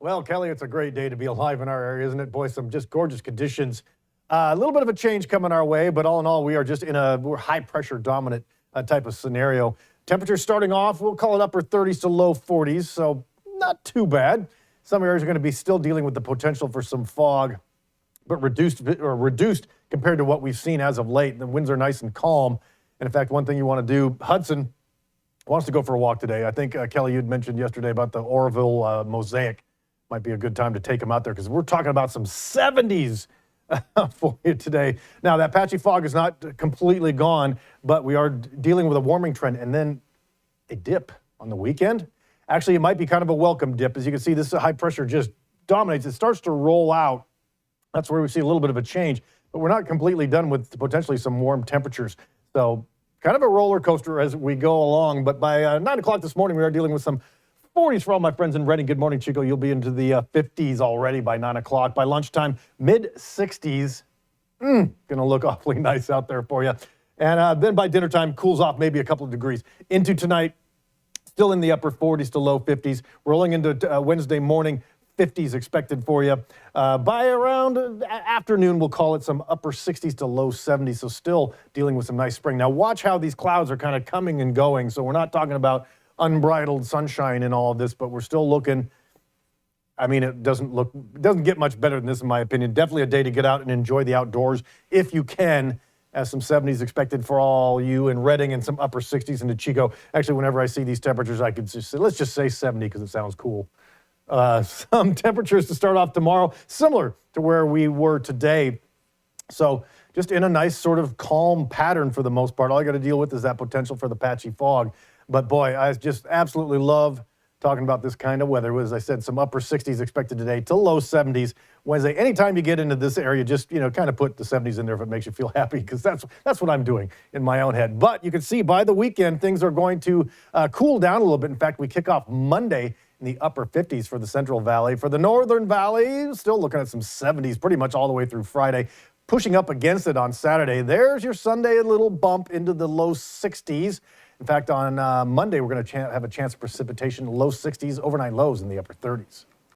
Well, Kelly, it's a great day to be alive in our area, isn't it? Boy, some just gorgeous conditions. A little bit of a change coming our way, but all in all, we are just in we're high pressure dominant type of scenario. Temperatures starting off, we'll call it upper 30s to low 40s, so not too bad. Some areas are going to be still dealing with the potential for some fog, but reduced compared to what we've seen as of late. The winds are nice and calm. And in fact, one thing you want to do, Hudson wants to go for a walk today. I think, Kelly, you'd mentioned yesterday about the Oroville mosaic. Might be a good time to take him out there because we're talking about some 70s for you today. Now, that patchy fog is not completely gone, but we are dealing with a warming trend and then a dip on the weekend. Actually, it might be kind of a welcome dip. As you can see, this high pressure just dominates. It starts to roll out. That's where we see a little bit of a change, but we're not completely done with potentially some warm temperatures. So kind of a roller coaster as we go along. But by 9 o'clock this morning, we are dealing with some 40s for all my friends in Reading. Good morning, Chico. You'll be into the 50s already by 9 o'clock. By lunchtime, mid-60s. Going to look awfully nice out there for you. And then by dinner time, cools off maybe a couple of degrees. Into tonight, still in the upper 40s to low 50s. Rolling into Wednesday morning, 50s expected for you. By around afternoon, we'll call it some upper 60s to low 70s. So still dealing with some nice spring. Now watch how these clouds are kind of coming and going. So we're not talking about unbridled sunshine in all of this, but we're still looking. I mean, it doesn't get much better than this, in my opinion. Definitely a day to get out and enjoy the outdoors if you can. As some 70s expected for all you in Reading and some upper 60s into Chico. Actually, whenever I see these temperatures, I could just say, let's just say 70 because it sounds cool. Some temperatures to start off tomorrow, similar to where we were today. So just in a nice sort of calm pattern for the most part. All I got to deal with is that potential for the patchy fog. But boy, I just absolutely love talking about this kind of weather. As I said, some upper 60s expected today to low 70s Wednesday. Anytime you get into this area, just, kind of put the 70s in there if it makes you feel happy, because that's what I'm doing in my own head. But you can see by the weekend, things are going to cool down a little bit. In fact, we kick off Monday in the upper 50s for the Central Valley. For the Northern Valley, still looking at some 70s pretty much all the way through Friday. Pushing up against it on Saturday. There's your Sunday, a little bump into the low 60s. In fact, on Monday, we're going to have a chance of precipitation, low 60s, overnight lows in the upper 30s.